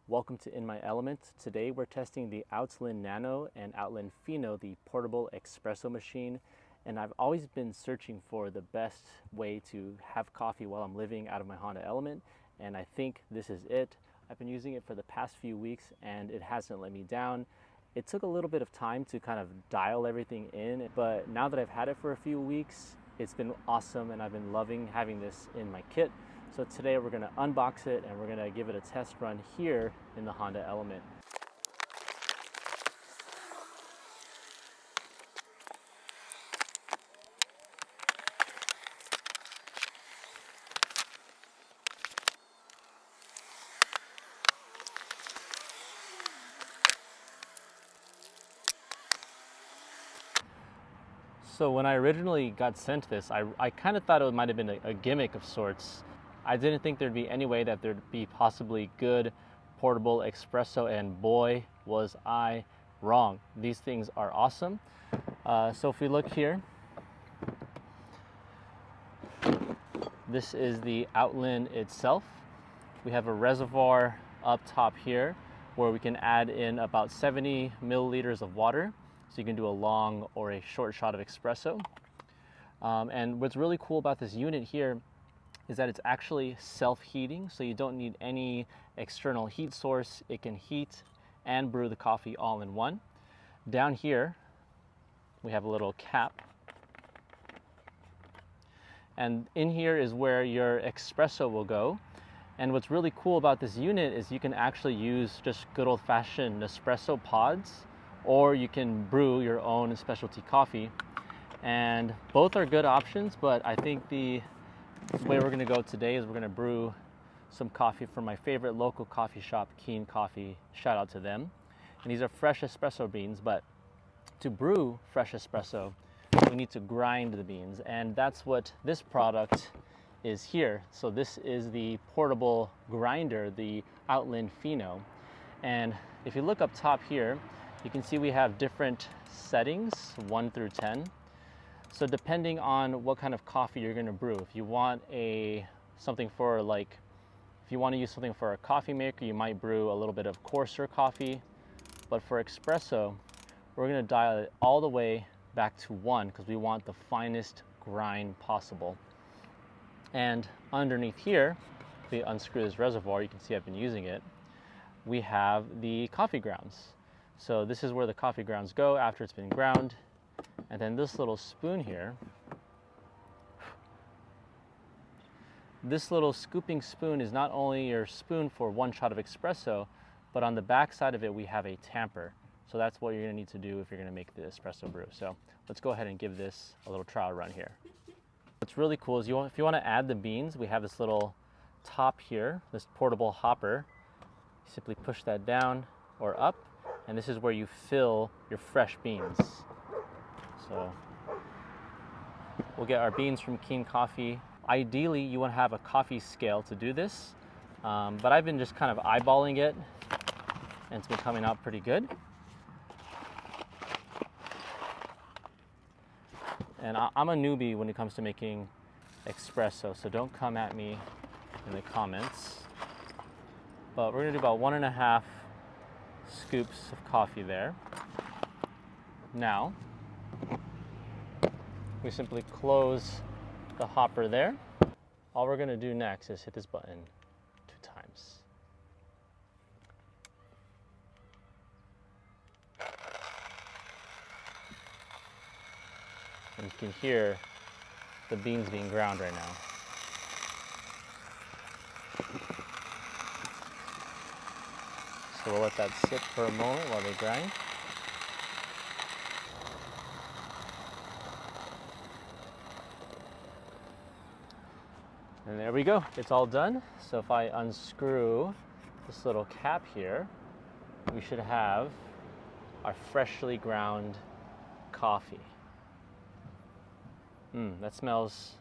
Welcome to In My Element. Today we're testing the Outland Nano and Outland Fino, the portable espresso machine. And I've always been searching for the best way to have coffee while I'm living out of my Honda Element, and I think this is it. I've been using it for the past few weeks and it hasn't let me down. It took a little bit of time to kind of dial everything in, but now that I've had it for a few weeks, it's been awesome and I've been loving having this in my kit. So today we're gonna unbox it and we're gonna give it a test run here in the Honda Element. So when I originally got sent this, I kind of thought it might have been a gimmick of sorts. I didn't think there'd be any way that there'd be possibly good portable espresso, and boy, was I wrong. These things are awesome. So if we look here, this is the Outland itself. We have a reservoir up top here where we can add in about 70 milliliters of water. So you can do a long or a short shot of espresso. And what's really cool about this unit here is that it's actually self-heating, so you don't need any external heat source. It can heat and brew the coffee all in one. Down here, we have a little cap. And in here is where your espresso will go. And what's really cool about this unit is you can actually use just good old-fashioned Nespresso pods, or you can brew your own specialty coffee. And both are good options, but I think the way we're gonna go today is we're gonna brew some coffee from my favorite local coffee shop, Keen Coffee. Shout out to them. And these are fresh espresso beans, but to brew fresh espresso, we need to grind the beans. And that's what this product is here. So this is the portable grinder, the Outland Fino. And if you look up top here, you can see we have different settings, 1 through 10. So depending on what kind of coffee you're gonna brew, if you want something for if you want to use something for a coffee maker, you might brew a little bit of coarser coffee. But for espresso, we're gonna dial it all the way back to 1 because we want the finest grind possible. And underneath here, if we unscrew this reservoir, you can see I've been using it, we have the coffee grounds. So this is where the coffee grounds go after it's been ground. And then this little spoon here, this little scooping spoon is not only your spoon for one shot of espresso, but on the back side of it we have a tamper. So that's what you're gonna need to do if you're gonna make the espresso brew. So let's go ahead and give this a little trial run here. What's really cool is if you wanna add the beans, we have this little top here, this portable hopper. You simply push that down or up, and this is where you fill your fresh beans. So we'll get our beans from Keen Coffee. Ideally, you want to have a coffee scale to do this, but I've been just kind of eyeballing it, and it's been coming out pretty good. And I'm a newbie when it comes to making espresso, so don't come at me in the comments. But we're gonna do about 1.5 scoops of coffee there. Now, we simply close the hopper there. All we're gonna do next is hit this button 2 times. And you can hear the beans being ground right now. So we'll let that sit for a moment while they grind. And there we go, it's all done. So if I unscrew this little cap here, we should have our freshly ground coffee. That smells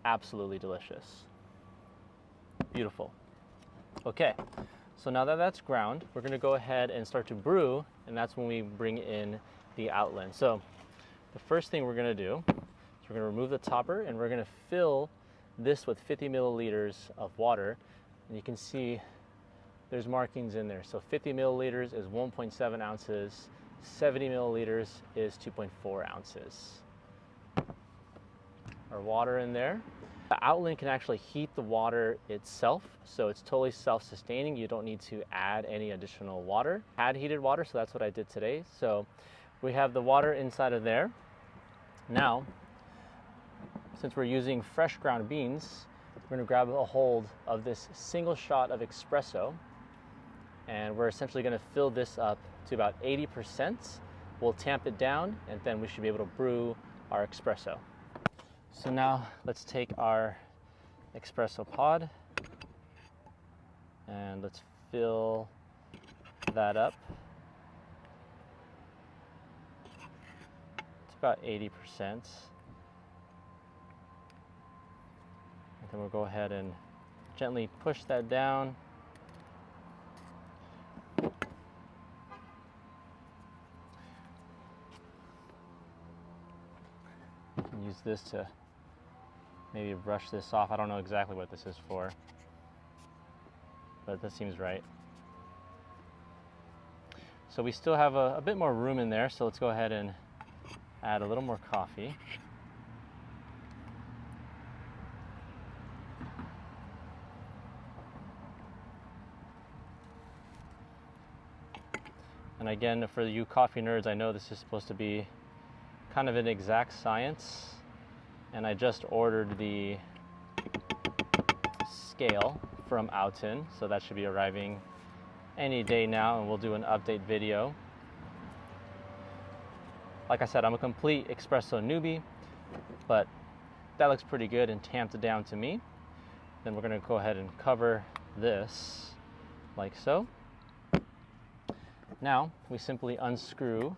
absolutely delicious. Beautiful. Okay, so now that that's ground, we're gonna go ahead and start to brew, and that's when we bring in the Outland. So the first thing we're gonna do is we're gonna remove the topper and we're gonna fill this with 50 milliliters of water. And you can see there's markings in there. So 50 milliliters is 1.7 ounces, 70 milliliters is 2.4 ounces. Our water in there. The outlet can actually heat the water itself, so it's totally self-sustaining. You don't need to add any additional water. Add heated water, so that's what I did today. So we have the water inside of there. Now, since we're using fresh ground beans, we're gonna grab a hold of this single shot of espresso, and we're essentially gonna fill this up to about 80%. We'll tamp it down, and then we should be able to brew our espresso. So now let's take our espresso pod and let's fill that up. It's about 80%. And then we'll go ahead and gently push that down. You can use this to maybe brush this off. I don't know exactly what this is for, but this seems right. So we still have a bit more room in there, so let's go ahead and add a little more coffee. And again, for you coffee nerds, I know this is supposed to be kind of an exact science, and I just ordered the scale from Alton, so that should be arriving any day now, and we'll do an update video. Like I said, I'm a complete espresso newbie, but that looks pretty good and tamped it down to me. Then we're gonna go ahead and cover this like so. Now we simply unscrew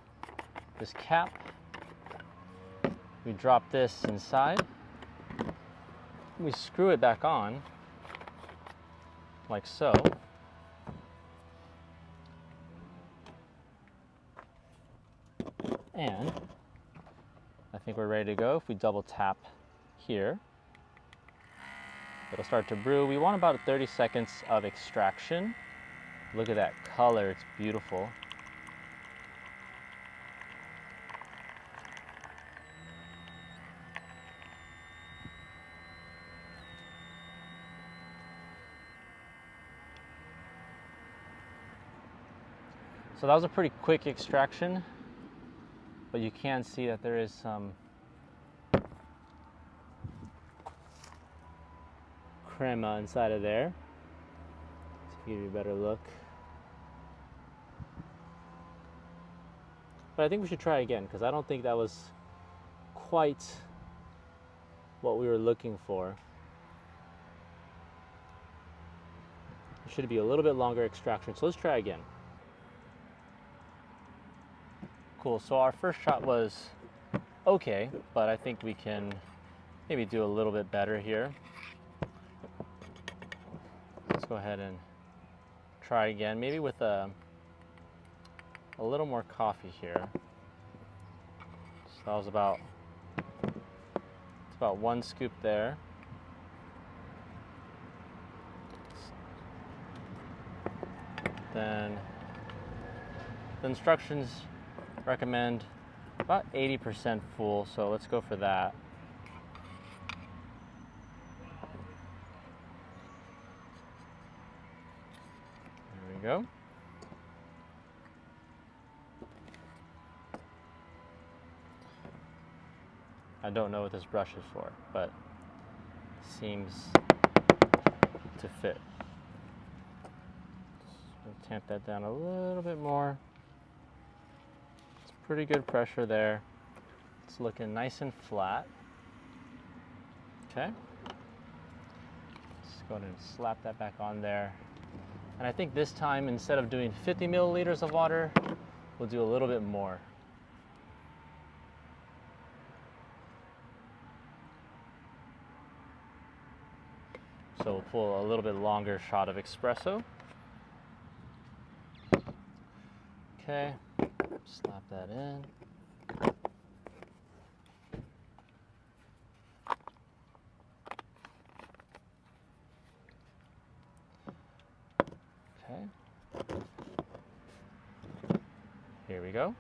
this cap. We drop this inside. We screw it back on like so. And I think we're ready to go. If we double tap here, it'll start to brew. We want about 30 seconds of extraction. Look at that color, it's beautiful. So that was a pretty quick extraction, but you can see that there is some crema inside of there. Let's give you a better look. But I think we should try again, because I don't think that was quite what we were looking for. It should be a little bit longer extraction, so let's try again. Cool, so our first shot was okay, but I think we can maybe do a little bit better here. Let's go ahead and try again, maybe with a little more coffee here. So that was about, it's about 1 scoop there. Then the instructions recommend about 80% full, so let's go for that. There we go. I don't know what this brush is for, but it seems to fit. So tamp that down a little bit more. It's pretty good pressure there. It's looking nice and flat. Okay. Let's go ahead and slap that back on there. And I think this time, instead of doing 50 milliliters of water, we'll do a little bit more. So we'll pull a little bit longer shot of espresso. Okay, slap that in. Okay. Here we go.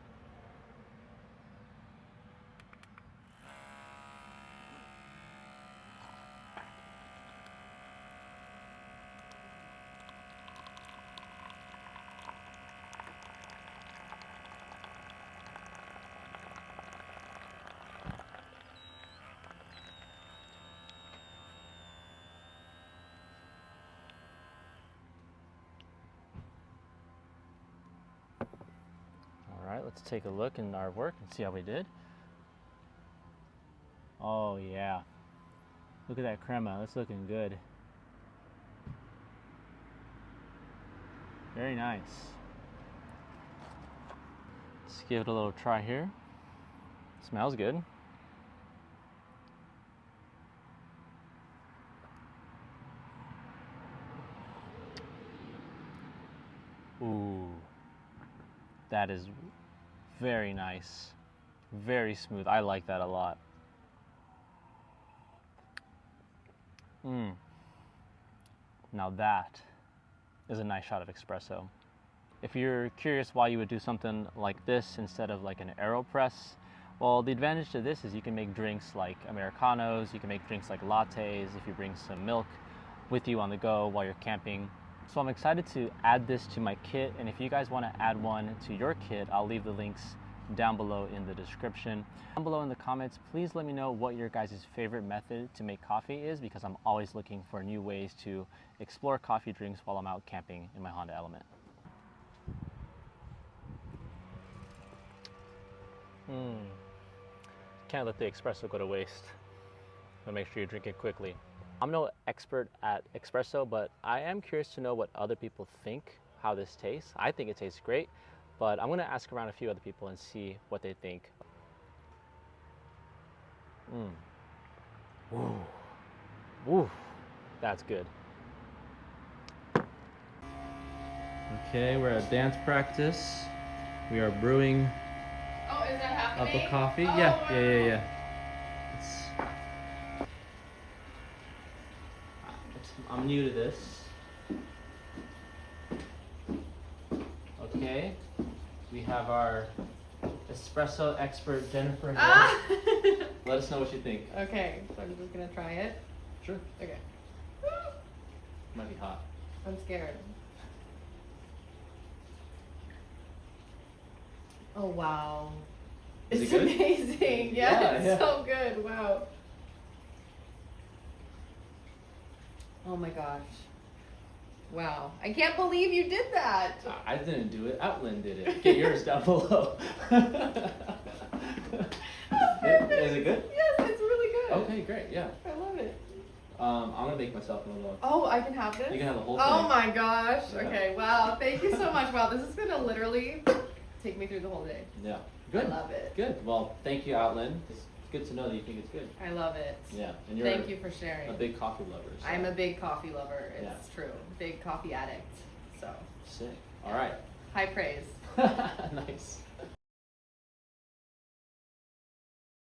All right, let's take a look in our work and see how we did. Oh yeah, look at that crema, that's looking good. Very nice. Let's give it a little try here. Smells good. Ooh, that is very nice. Very smooth. I like that a lot. Now that is a nice shot of espresso. If you're curious why you would do something like this instead of like an AeroPress, well, the advantage to this is you can make drinks like Americanos, you can make drinks like lattes if you bring some milk with you on the go while you're camping. So I'm excited to add this to my kit, and if you guys want to add one to your kit, I'll leave the links down below in the description. Down below in the comments, please let me know what your guys' favorite method to make coffee is, because I'm always looking for new ways to explore coffee drinks while I'm out camping in my Honda Element. Can't let the espresso go to waste. So make sure you drink it quickly. I'm no expert at espresso, but I am curious to know what other people think, how this tastes. I think it tastes great, but I'm gonna ask around a few other people and see what they think. Woo. Woo. That's good. Okay, we're at dance practice. We are brewing Oh, is that happening? up a coffee. Oh, Yeah. wow. I'm new to this. Okay, we have our espresso expert Jennifer here. Let us know what you think. Okay, so I'm just gonna try it. Sure. Okay. Might be hot. I'm scared. Oh wow. Is It's it good? amazing. Yeah, It's yeah. so good. Wow. Oh my gosh. Wow. I can't believe you did that. I didn't do it. Outland did it. Get yours down below. Is it good? Yes, it's really good. Okay, great. Yeah. I love it. I'm gonna make myself a little. Oh, I can have this? You can have the whole thing. Oh my gosh. Yeah. Okay, wow. Thank you so much. Wow, this is gonna literally take me through the whole day. Yeah. Good. I love it. Good. Well, thank you, Outland. It's good to know that you think it's good. I love it. Yeah. And you're Thank you for sharing. a big coffee lover. So. I'm a big coffee lover. It's Yeah. true. Big coffee addict. So Sick. All right. high praise. Nice.